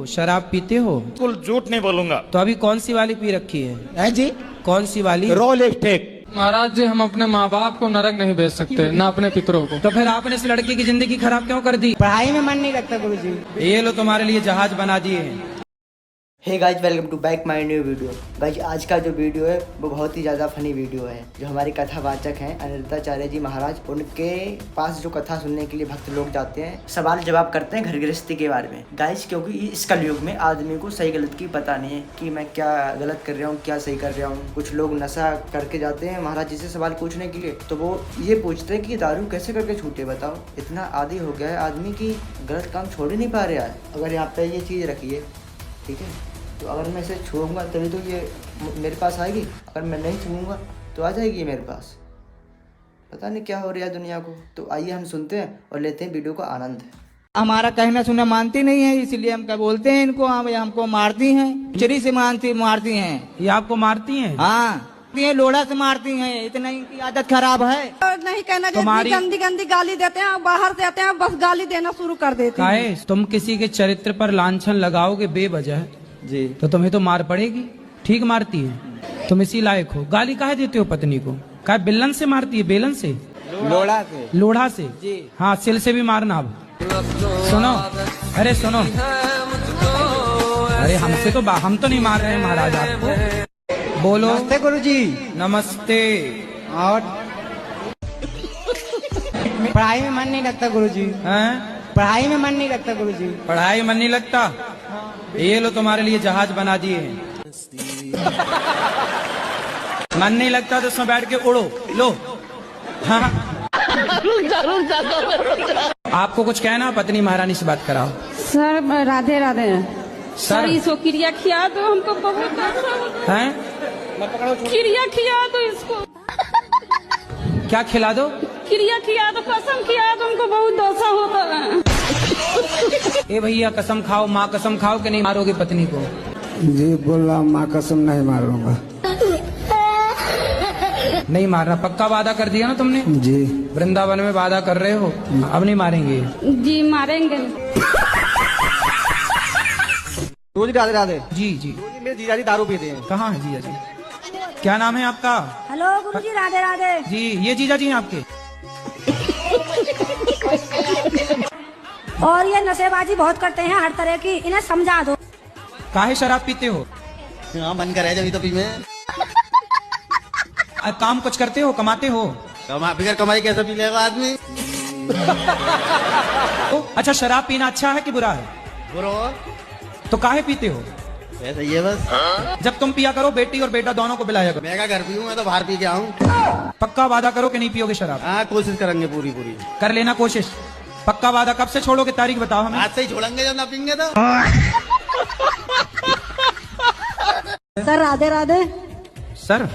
शराब पीते हो? बिल्कुल झूठ नहीं बोलूंगा। तो अभी कौन सी वाली पी रखी है जी? कौन सी वाली? रोल स्टेक। महाराज जी, हम अपने माँ बाप को नरक नहीं भेज सकते, ना अपने पितरों को। तो फिर आपने इस लड़की की जिंदगी खराब क्यों कर दी? पढ़ाई में मन नहीं लगता गुरुजी। ये लो तुम्हारे लिए जहाज बना दिए हैं। Hey guys, welcome to back my new video. Guys, आज का जो वीडियो है वो बहुत ही ज़्यादा फनी वीडियो है। जो हमारे कथावाचक हैं अनिरुद्धाचार्य जी महाराज, उनके पास जो कथा सुनने के लिए भक्त लोग जाते हैं, सवाल जवाब करते हैं घर गृहस्थी के बारे में। गाइज, क्योंकि इस कलयुग में आदमी को सही गलत की पता नहीं है कि मैं क्या गलत कर रहा हूँ, क्या सही कर रहा हूँ। कुछ लोग नशा करके जाते हैं महाराज जी से सवाल पूछने के लिए, तो वो ये पूछते हैं कि दारू कैसे करके छूटे, बताओ। इतना आदी हो गया है आदमी की गलत काम छोड़ ही नहीं पा रहा है। अगर यहाँ पे ये चीज़ रखिए, ठीक है, तो अगर मैं इसे छूऊंगा तभी तो ये मेरे पास आएगी, अगर मैं नहीं छूऊंगा तो आ जाएगी मेरे पास। पता नहीं क्या हो रहा है दुनिया को। तो आइए हम सुनते हैं और लेते हैं वीडियो का आनंद। हमारा कहना सुना मानती नहीं है, इसलिए हम क्या बोलते हैं इनको, हम हमको मारती हैं, चरी से मारती हैं। ये आपको मारती हैं? हाँ, ये लोड़ा से मारती हैं। इतना इनकी आदत खराब है। नहीं कहना, तुम्हारी गंदी गंदी गाली देते हैं, बाहर से आते हैं बस गाली देना शुरू कर देते हैं। काहे तुम किसी के चरित्र पर लांछन लगाओगे बेवजह जी, तो तुम्हें तो मार पड़ेगी। ठीक मारती है, तुम इसी लायक हो। गाली काहे देते हो पत्नी को? काहे बिल्लन से मारती है? बेलन से? लोड़ा से। लोढ़ा से? जी। हाँ, सिल से भी मारना। अब सुनो, अरे सुनो, अरे हमसे तो हम तो नहीं मार रहे हैं महाराज आपको। बोलो नमस्ते गुरुजी। नमस्ते। और पढ़ाई में मन नहीं लगता गुरुजी। हैं? पढ़ाई में मन नहीं लगता गुरुजी। पढ़ाई मन नहीं लगता? ये लो तुम्हारे लिए जहाज बना दिए हैं। मन नहीं लगता तो उसमें बैठ के उड़ो। लो। हाँ। आपको कुछ कहना? पत्नी महारानी से बात कराओ। सर राधे राधे। सर इसको क्रिया खिया दो, हमको बहुत अच्छा होता है। क्रिया खिया दो इसको। क्या खिला दो? क्रिया खिया दो, कसम खिया दो, हमको बहुत दोषा होता है। ए भैया, कसम खाओ, माँ कसम खाओ कि नहीं मारोगे पत्नी को? जी बोला, माँ कसम नहीं मारूंगा। नहीं मारना? पक्का वादा कर दिया ना तुमने? जी। वृंदावन में वादा कर रहे हो, अब नहीं मारेंगे? जी मारेंगे। राधे राधे। जी जी। मेरे जीजा जी दारू पीते हैं। कहाँ है जीजा जी? क्या नाम है आपका? हेलो गुरुजी, राधे राधे। जी, ये जीजा जी हैं आपके? और ये नशेबाजी बहुत करते हैं हर तरह की, इन्हें समझा दो। काहे शराब पीते हो? हाँ, मन करे जब तो पी में। काम कुछ करते हो, कमाते हो? बिगर कमाई कैसे पी लेगा आदमी? अच्छा, शराब पीना अच्छा है कि बुरा है? बुरा। तो काहे पीते हो? ऐसा ये बस। जब तुम पिया करो, बेटी और बेटा दोनों को पिलाया करो। मैं क्या घर पीऊँ, मैं तो बाहर पी के आऊँ। पक्का वादा करो कि नहीं पियोगे शराब? हाँ, कोशिश करेंगे पूरी। कर लेना कोशिश। पक्का वादा। कब से छोड़ोगे, तारीख बताओ हमें। आज से ही छोड़ेंगे जब ना पीएंगे तो। सर राधे राधे। सर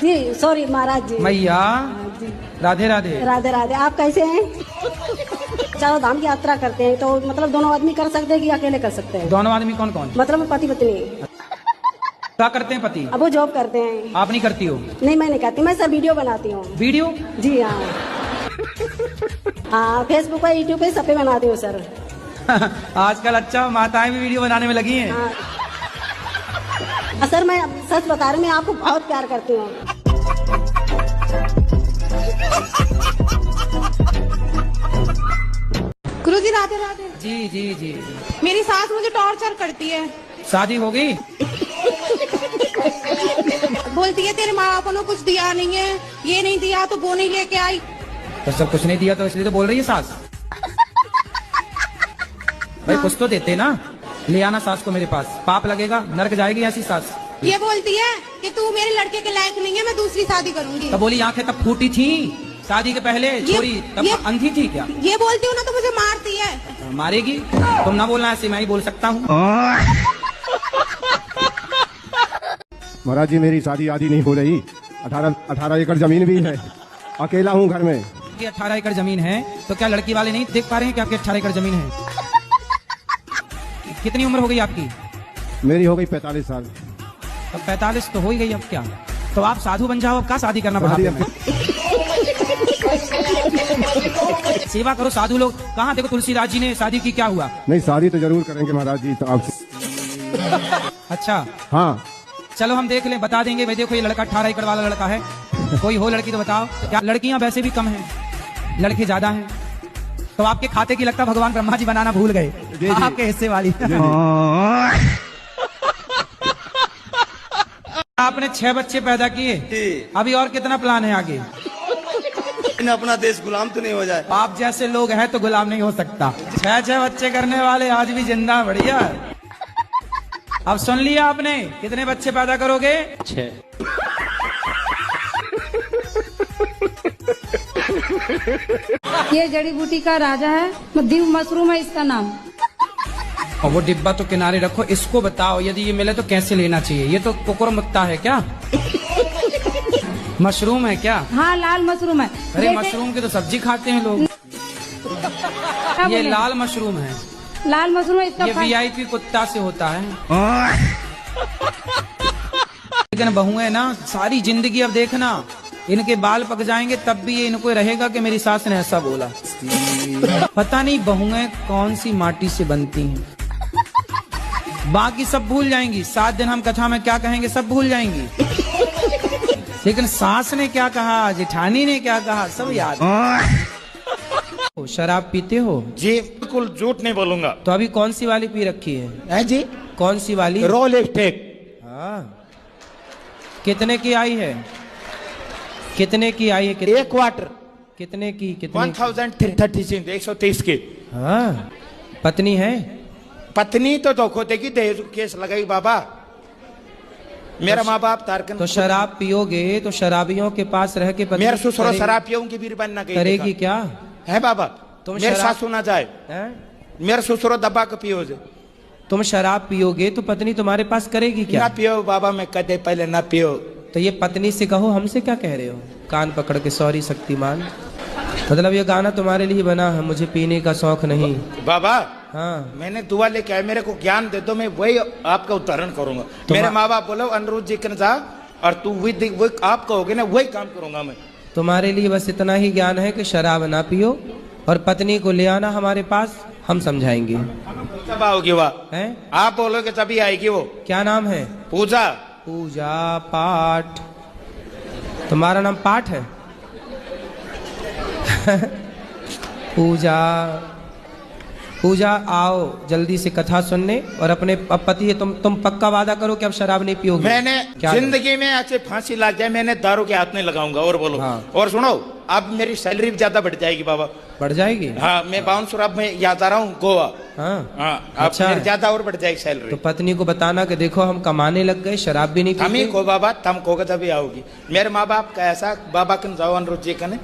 जी सॉरी महाराज जी। मैया, राधे राधे। राधे राधे। आप कैसे हैं? चारों धाम की यात्रा करते हैं, तो मतलब दोनों आदमी कर सकते हैं कि अकेले कर सकते हैं? दोनों आदमी? कौन कौन? मतलब पति पत्नी। क्या करते हैं पति? अब वो जॉब करते हैं। आप नहीं करती हो? नहीं, मैं नहीं करती, मैं सर वीडियो बनाती हूँ। वीडियो? जी हाँ। हाँ, फेसबुक पे, यूट्यूब पे, सब पे बनाती हूँ सर। आजकल अच्छा माताएं भी वीडियो बनाने में लगी हैं। हाँ। सर मैं सच बता रही हूँ, मैं आपको बहुत प्यार करती हूँ। गुरुजी राधे राधे। जी जी जी। मेरी सास मुझे टॉर्चर करती है। शादी हो गई? बोलती है तेरे माँ बापों ने कुछ दिया नहीं है, ये नहीं दिया तो वो नहीं लेके आई। तो सब कुछ नहीं दिया तो इसलिए तो बोल रही है सास। भाई कुछ तो देते ना। ले आना सास को मेरे पास, पाप लगेगा, नरक जाएगी ऐसी सास। ये बोलती है कि तू मेरे लड़के के लायक नहीं है, मैं दूसरी शादी करूंगी। तब बोली आंखें तब फूटी थी शादी के पहले? छोरी तब अंधी थी क्या? ये बोलती हूँ ना तो मुझे मारती है। मारेगी? तुम ना बोलना, ऐसे मैं ही बोल सकता हूँ। महाराज जी, मेरी शादी आदि नहीं हो रही। 18 एकड़ जमीन भी है, अकेला हूँ घर में। 18 एकड़ जमीन है तो क्या लड़की वाले नहीं देख पा रहे हैं कि आपकी 18 एकड़ जमीन है? कितनी उम्र हो गई आपकी? मेरी हो गई 45 साल। तो 45 तो हो ही गई, अब क्या? तो आप साधु बन जाओ, अब क्या शादी करना पड़ा? सेवा करो साधु लोग। कहाँ देखो तुलसीदास जी ने शादी की, क्या हुआ? नहीं शादी तो जरूर करेंगे महाराज जी, तो आपसे। अच्छा हाँ चलो हम देख लें, बता देंगे। भाई देखो ये लड़का 18 एकड़ वाला लड़का है, कोई हो लड़की तो बताओ। क्या लड़कियां वैसे भी कम हैं, लड़के ज्यादा हैं। तो आपके खाते की लगता भगवान ब्रह्मा जी बनाना भूल गए, आपके हिस्से वाली। आपने 6 बच्चे पैदा किए, अभी और कितना प्लान है आगे? अपना देश गुलाम तो नहीं हो जाए। आप जैसे लोग हैं तो गुलाम नहीं हो सकता। 6 बच्चे करने वाले आज भी जिंदा, बढ़िया। अब सुन लिया आपने, कितने बच्चे पैदा करोगे? 6। ये जड़ी बूटी का राजा है, दीव मशरूम है इसका नाम। और वो डिब्बा तो किनारे रखो, इसको बताओ यदि ये मिले तो कैसे लेना चाहिए? ये तो कुकुर मुत्ता है क्या? मशरूम है क्या? हाँ लाल मशरूम है। अरे मशरूम की तो सब्जी खाते हैं लोग। ये लाल मशरूम है, लाल मशरूम है इसका। ये VIP कुत्ता से होता है। लेकिन बहुएं ना सारी जिंदगी, अब देखना इनके बाल पक जाएंगे तब भी ये इनको रहेगा कि मेरी सास ने ऐसा बोला। पता नहीं बहुएं कौन सी माटी से बनती हैं। बाकी सब भूल जाएंगी, 7 दिन हम कथा में क्या कहेंगे सब भूल जाएंगी, लेकिन सास ने क्या कहा, जेठानी ने क्या कहा, सब याद। शराब पीते हो? जी बिल्कुल झूठ नहीं बोलूंगा। तो अभी कौन सी वाली पी रखी है जी? कौन सी वाली? रोल स्टेक। हाँ। कितने की आई है? कितने की आई है? 1 क्वार्टर। कितने की? कितने? 1036, 130 की। हाँ। पत्नी है? पत्नी तो धोखे की दहेज केस लगाई बाबा। मेरा माँ बाप तारकन। तो शराब पियोगे तो शराबियों के पास रह के मेरे ससुर शराब पियोंगी भी बनना करेगी क्या? है बाबा? तुम मेरे सासू ना जाए, मेरे ससुर दबा के पियो। तुम शराब पियोगे तो पत्नी तुम्हारे पास करेगी क्या? ना पियो बाबा, मैं कहते पहले ना पियो। तो ये पत्नी से कहो, हमसे क्या कह रहे हो? कान पकड़ के सॉरी शक्तिमान। मतलब ये गाना तुम्हारे लिए बना है, मुझे पीने का शौक नहीं। बाबा हाँ मैंने दुआ लेके आया, मेरे को ज्ञान दे दो, मैं वही आपका उदाहरण करूंगा। मेरे माँ बाप बोलो अनुरुद्ध जी के जा, और तू वही आप कहोगे ना वही काम करूंगा मैं। तुम्हारे लिए बस इतना ही ज्ञान है कि शराब ना पियो और पत्नी को ले आना हमारे पास, हम समझाएंगे। कब आओगी वह? आप बोलोगे तभी आएगी वो। क्या नाम है? पूजा। पूजा पाठ। तुम्हारा नाम पाठ है? पूजा। पूजा आओ जल्दी से कथा सुनने, और अपने पति है तुम पक्का वादा करो कि अब शराब नहीं पियोगे। मैंने जिंदगी में ऐसे फांसी लग जाए मैंने दारू के हाथ नहीं लगाऊंगा। और बोलो। हाँ। और सुनो, अब मेरी सैलरी भी ज्यादा बढ़ जाएगी बाबा। बढ़ जाएगी? हाँ, मैं बाउंसर अब मैं याद आ रहा हूँ गोवा। हाँ, अच्छा, ज्यादा और बढ़ जाएगी सैलरी। तो पत्नी को बताना कि देखो हम कमाने लग गए, शराब भी नहीं पीते। को बाबा तम को तभी आओगी। मेरे माँ बाप का ऐसा बाबा कन जाओ अनुरुद्ध जी कने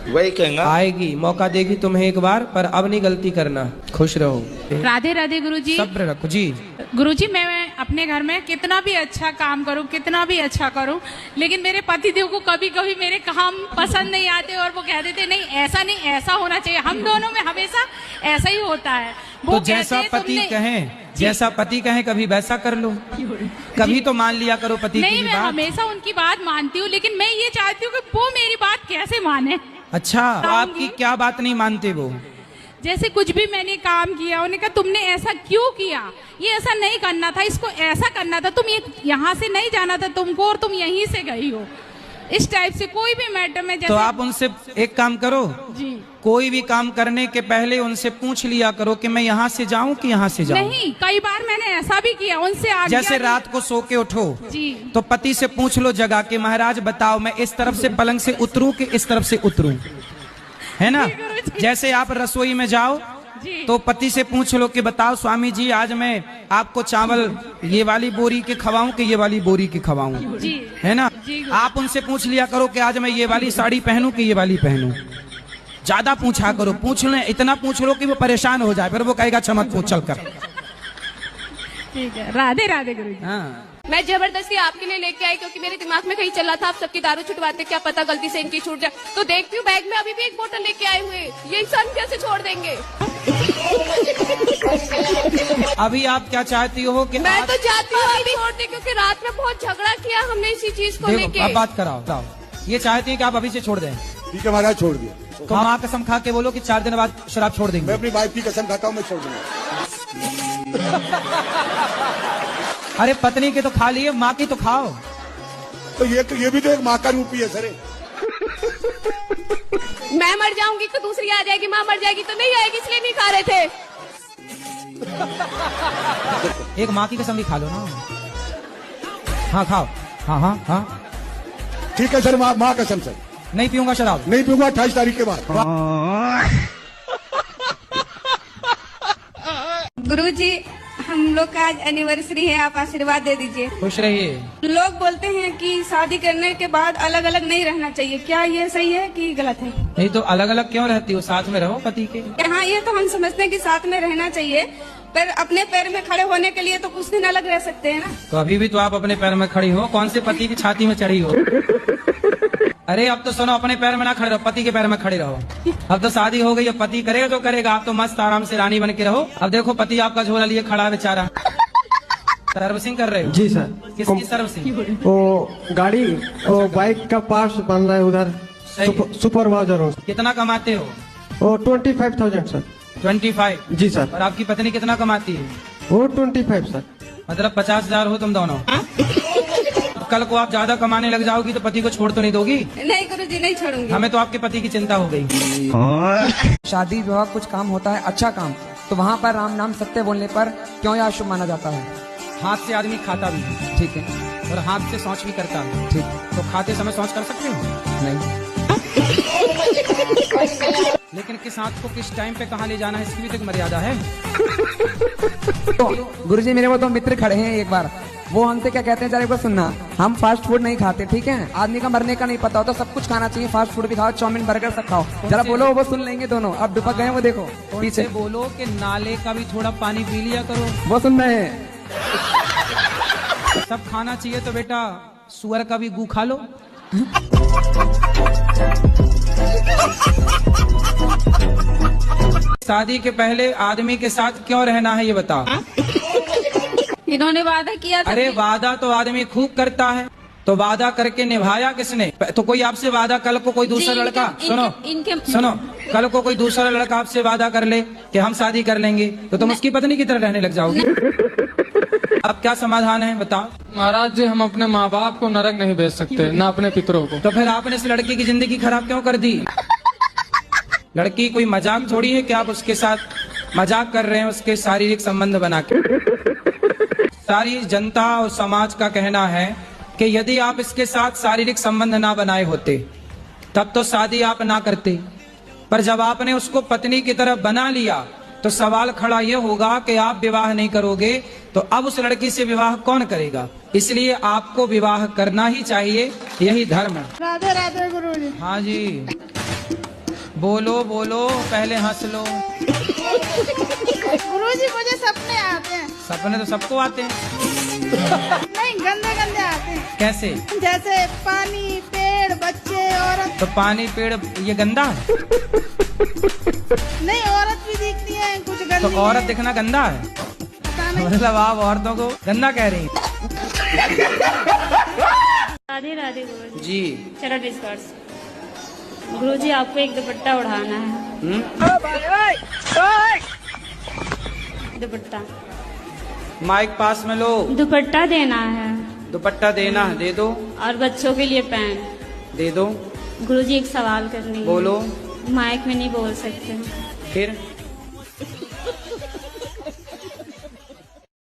वही कहेंगे। आएगी, मौका देगी तुम्हें एक बार, पर अब नहीं गलती करना। खुश रहो। राधे राधे गुरुजी। सब्र रखो जी। गुरुजी मैं अपने घर में कितना भी अच्छा काम करूं, कितना भी अच्छा करूं, लेकिन मेरे पतिदेव को कभी कभी मेरे काम पसंद नहीं आते और वो कह देते नहीं ऐसा नहीं, ऐसा होना चाहिए। हम दोनों में हमेशा ऐसा ही होता है। तो जैसा पति कहे, जैसा पति कहे कभी वैसा कर लो, कभी तो मान लिया करो पति की बात। नहीं, मैं हमेशा उनकी बात मानती हूँ, लेकिन मैं ये चाहती हूँ कि वो मेरी बात कैसे माने। अच्छा, तो आपकी क्या बात नहीं मानते वो? जैसे कुछ भी मैंने काम किया, उन्होंने कहा तुमने ऐसा क्यों किया, ये ऐसा नहीं करना था, इसको ऐसा करना था, तुम ये यहाँ से नहीं जाना था तुमको और तुम यहीं से गई हो। इस टाइप से कोई भी मैटर में जैसे। तो आप उनसे एक काम करो जी, कोई भी काम करने के पहले उनसे पूछ लिया करो कि मैं यहाँ से जाऊँ कि यहाँ से जाऊँ। नहीं, कई बार मैंने ऐसा भी किया उनसे। जैसे रात को सो के उठो जी, तो पति से पूछ लो जगा के, महाराज बताओ मैं इस तरफ से पलंग से उतरूं कि इस तरफ से उतरूं, है ना? जैसे आप रसोई में जाओ तो पति से पूछ लो कि बताओ स्वामी जी आज मैं आपको चावल ये वाली बोरी के खवाऊं कि ये वाली बोरी के खवाऊं, है ना? आप उनसे पूछ लिया करो कि आज मैं ये वाली साड़ी पहनूं कि ये वाली पहनूं। ज्यादा पूछा करो, पूछ ले, इतना पूछ लो कि वो परेशान हो जाए, फिर वो कहेगा चमक पूछ चल कर। ठीक है, राधे राधे गुरुजी। हाँ, मैं जबरदस्ती आपके लिए लेके आई क्योंकि मेरे दिमाग में कहीं चला था आप सबकी दारू छुटवाते, क्या पता गलती से इनकी छूट जाए। तो देखती हूँ बैग में अभी भी एक बोतल लेके आए हुए, ये इंसान कैसे छोड़ देंगे। अभी आप क्या चाहती हो कि मैं तो चाहती हूँ अभी छोड़ दे, क्योंकि रात में बहुत झगड़ा किया हमने इसी चीज को लेके। बात कराओ, ये चाहती है कि आप अभी से छोड़ दें। ठीक है महाराज, छोड़ दिया। तो माँ कसम खा के बोलो कि 4 दिन बाद शराब छोड़ देंगे। मैं अपनी वाइफ की कसम खाता हूँ, मैं छोड़ दूंगा। अरे पत्नी के तो खा लिए, माँ की तो खाओ। तो ये भी तो एक माँ का रूप ही है सर। मैं मर जाऊंगी तो दूसरी आ जाएगी, माँ मर जाएगी तो नहीं आएगी, इसलिए नहीं खा रहे थे। एक माँ की कसम भी खा लो ना। हाँ खाओ। हाँ हाँ हाँ ठीक है सर, माँ कसम सर। नहीं पीऊंगा शराब, नहीं पीऊंगा 28 तारीख के बाद। गुरुजी, हम लोग का आज एनिवर्सरी है, आप आशीर्वाद दे दीजिए। खुश रहिए। लोग बोलते हैं कि शादी करने के बाद अलग अलग नहीं रहना चाहिए, क्या ये सही है कि गलत है? नहीं तो अलग अलग क्यों रहती हो, साथ में रहो पति के। हाँ, ये तो हम समझते हैं कि साथ में रहना चाहिए, पर अपने पैर में खड़े होने के लिए तो कुछ दिन अलग रह सकते हैं ना। तो अभी भी तो आप अपने पैर में खड़ी हो, कौन से पति की छाती में चढ़ी हो? अरे अब तो सुनो, अपने पैर में ना खड़े रहो, पति के पैर में खड़े रहो। अब तो शादी हो गई, अब पति करेगा तो करेगा, आप तो मस्त आराम से रानी बन के रहो। अब देखो पति आपका झोला लिए खड़ा बेचारा। सर्विसिंग कर रहे हो? जी सर। किसकी सर्विसिंग? वो गाड़ी, वो बाइक का पार्ट्स बन रहा है उधर, सुपरवाइजर हूँ। कितना कमाते हो? वो 25,000 सर। 25? जी सर। और आपकी पत्नी कितना कमाती है? वो 25 सर। मतलब 50,000 हो तुम दोनों। कल को आप ज्यादा कमाने लग जाओगी तो पति को छोड़ तो नहीं दोगी? नहीं गुरुजी, नहीं छोड़ूंगी। हमें तो आपके पति की चिंता हो गई। शादी विवाह कुछ काम होता है अच्छा काम, तो वहाँ पर राम नाम सत्य बोलने पर क्यों यह अशुभ माना जाता है? हाथ से आदमी खाता भी है, ठीक है, और हाथ से शौच भी करता है, ठीक। तो खाते समय शौच कर सकते हो? नहीं। लेकिन किस हाथ को किस टाइम पे कहाँ ले जाना है, इसकी भी तो एक मर्यादा है। तो गुरुजी मेरे वो 2 मित्र खड़े हैं, एक बार वो हमसे क्या कहते हैं, जरा एक बार सुनना। हम फास्ट फूड नहीं खाते, ठीक है? आदमी का मरने का नहीं पता होता, सब कुछ खाना चाहिए, फास्ट फूड भी खाओ, चाउमीन बर्गर सब खाओ। जरा बोलो, वो सुन लेंगे दोनों। अब दुपक गए वो, देखो पीछे। बोलो कि नाले का भी थोड़ा पानी पी लिया करो। वो सुन रहे हैं। सब खाना चाहिए तो बेटा सुअर का भी गू खा लो। शादी के पहले आदमी के साथ क्यों रहना है ये बताओ। इन्होंने वादा किया था। अरे वादा तो आदमी खूब करता है, तो वादा करके निभाया किसने? तो कोई आपसे वादा, कल को कोई दूसरा लड़का, सुनो, कल को कोई दूसरा लड़का आपसे वादा कर ले कि हम शादी कर लेंगे, तो तुम उसकी पत्नी की तरह रहने लग जाओगे। अब क्या समाधान है बताओ? महाराज जी, हम अपने माँ बाप को नरक नहीं भेज सकते, ना अपने पितरों को। तो फिर आपने इस लड़की की जिंदगी खराब क्यों कर दी? लड़की कोई मजाक थोड़ी है कि आप उसके साथ मजाक कर रहे हैं, उसके शारीरिक संबंध बना के। सारी जनता और समाज का कहना है कि यदि आप इसके साथ शारीरिक संबंध ना बनाए होते तब तो शादी आप ना करते, पर जब आपने उसको पत्नी की तरफ बना लिया तो सवाल खड़ा ये होगा कि आप विवाह नहीं करोगे तो अब उस लड़की से विवाह कौन करेगा? इसलिए आपको विवाह करना ही चाहिए, यही धर्म है। राधे राधे गुरुजी। हाँ जी, बोलो बोलो, पहले हंस लो। गुरुजी, मुझे सपने आते हैं। सपने तो सबको आते हैं। नहीं, गंदे गंदे आते हैं। कैसे? जैसे पानी, पेड़, बच्चे, औरत। तो पानी पेड़ ये गंदा है? नहीं, औरत भी दिखती है कुछ गंदी। तो औरत दिखना गंदा है? मतलब आप औरतों को गंदा कह रही हैं? राधे राधे गुरुजी। जी चलो डिस्कस। गुरुजी, आपको एक दुपट्टा उड़ाना है। दुपट्टा माइक पास में लो। दुपट्टा देना है। दुपट्टा देना है, दे दो। और बच्चों के लिए पैंट दे दो। गुरुजी, एक सवाल करनी है। बोलो। माइक में नहीं बोल सकते। फिर